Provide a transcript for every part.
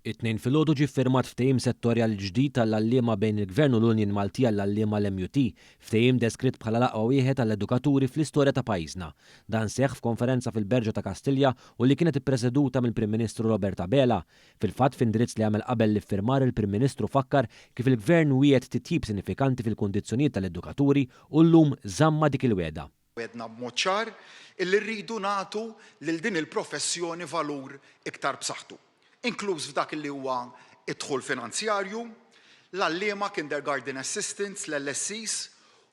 It-tnejn filgħodu ġie ffirmat ftehim settorjali ġdid tal-għalliema bejn il-Gvern u l-Unjon Maltija l-għalliema l-MUT, ftehim deskritt bħala l-aqwa wieħed tal-edukaturi fl-istorja ta' pajjiżna. Dan seħħ f'konferenza fil-Berġa ta' Kastilja u li kienet ippreseduta mill-Prim Ministru Robert Abela. Fil-fatt f'indirizz li għamel qabel l-iffirmar il-Prim Ministru fakkar kif il-Gvern wiegħed titjib sinifikanti fil-kundizzjonijiet tal-edukaturi u llum żamma dik il-wiegħda. Wedna b'mod ċar illi rridu nagħtu lil din il-professjoni valur iktar b'saħħtu, inkluż f'dak li huwa id-dħul finanzjarju, l-għalliema kindergarten assistants, l-LSCs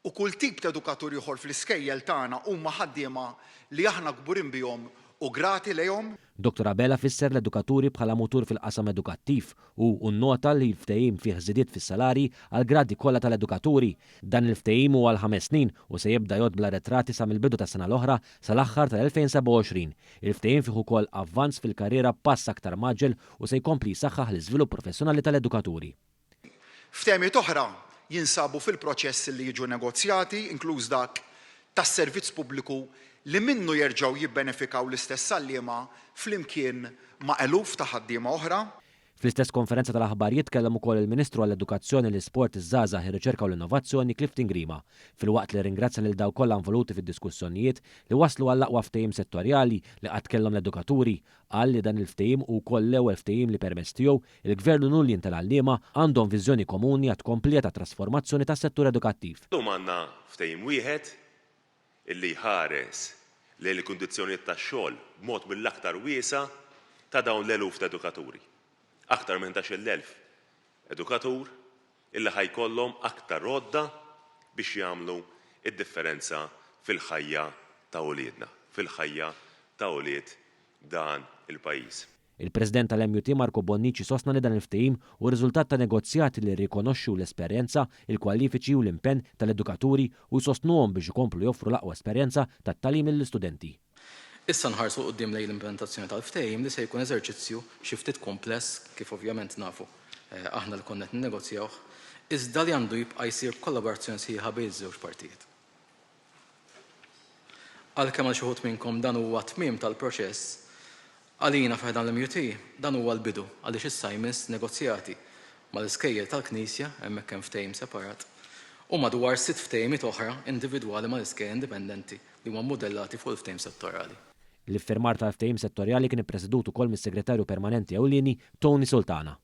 u kull tip ta' edukatur ieħor fl-iskejjel tagħna huma ħaddiema li aħna kburin bihom u grati lejhom. Dr. Abela fisser l-edukaturi bħala mutur fil-qasam edukattiv u nnota li l-ftehim fih żidiet fis-salari għal gradi kollha tal-edukaturi. Dan il-ftehim huwa għal 5 snin u se jibda jgħod retrati sa mill-bidu tas-sena l-oħra sal-aħħar tal-2027. Il-ftehim fih ukoll avvanz fil-karriera pass aktar maġġel u se jkompli jsaħħaħ l-iżvilupp professjonali tal-edukaturi. Ftehimiet oħra jinsabu fil-proċess li jiġu negozjati, inkluż dak tas-servizz pubbliku li minnu jerġgħu jibbenefikaw l-istess għalliema flimkien ma' eluf ta' ħaddiema oħra. Fl-istess konferenza tal-aħbarijiet tkellem ukoll il-Ministru għall-Edukazzjoni, l-Isport, iż-Żgħażagħ, ir-Riċerka u l-Innovazzjoni Clifton Grima, filwaqt li ringrazzja lil dawk kollha involuti fid-diskussjonijiet li waslu għall aqwa ftehim settorjali li qatt kellhom l-edukaturi, qal li dan il-ftehim huwa l-ewwel ftehim li permezz tiegħu il-Gvern u l-Unjon tal-għalliema għandhom viżjoni komuni għad kompleta ta' trasformazzjoni tas-settur edukattiv. Llum għandna ftehim wieħed illi jħares lejn il-kundizzjonijiet tax-xogħol b'mod mill-aktar wiesa' ta' dawn l-eluf ta' edukaturi. Aktar minn 11,000 edukatur illi ħajkollhom aktar rodda biex jagħmlu id-differenza fil-ħajja ta' uliedna, fil-ħajja ta' ulied dan il-pajjiż. Il-President tal-MUT Marco Bonnici sostna li dan il-ftehim u r-riżultat ta' negozjati li rikonoxxu l-esperjenza, il-kwalifiċi u l-impenn tal-edukaturi u jsostnuhom biex ikomplu joffru l-aqwa esperjenza tat-tagħlim lill-istudenti. Issa nħarsu quddiem lejn l-implementazzjoni tal-ftehim li se jkun eżerċizzju xi ftit kompless kif ovvjament nafu aħna li konna qed ninnegozjawh, iżda li għandu jibqa' jsir kollaborazzjoni sħiħa bejn iż-żewġ partijiet. Għalkemm għal xi wħud minnkom dan huwa tmiem tal-proċess, għalina f'dan l-MUT dan huwa l-bidu għaliex issa jmiss negozjati mal-iskejjel tal-Knisja hemmhekk hemm ftehim separat u madwar 6 ftehimiet oħra individwali mal-iskejjel indipendenti li huma mmudellati fuq il-ftehim settorjali. L-iffirmar tal-ftehim settorjali kien ippresedut ukoll mis-Segretarju Permanenti Ewlieni Tony Sultana.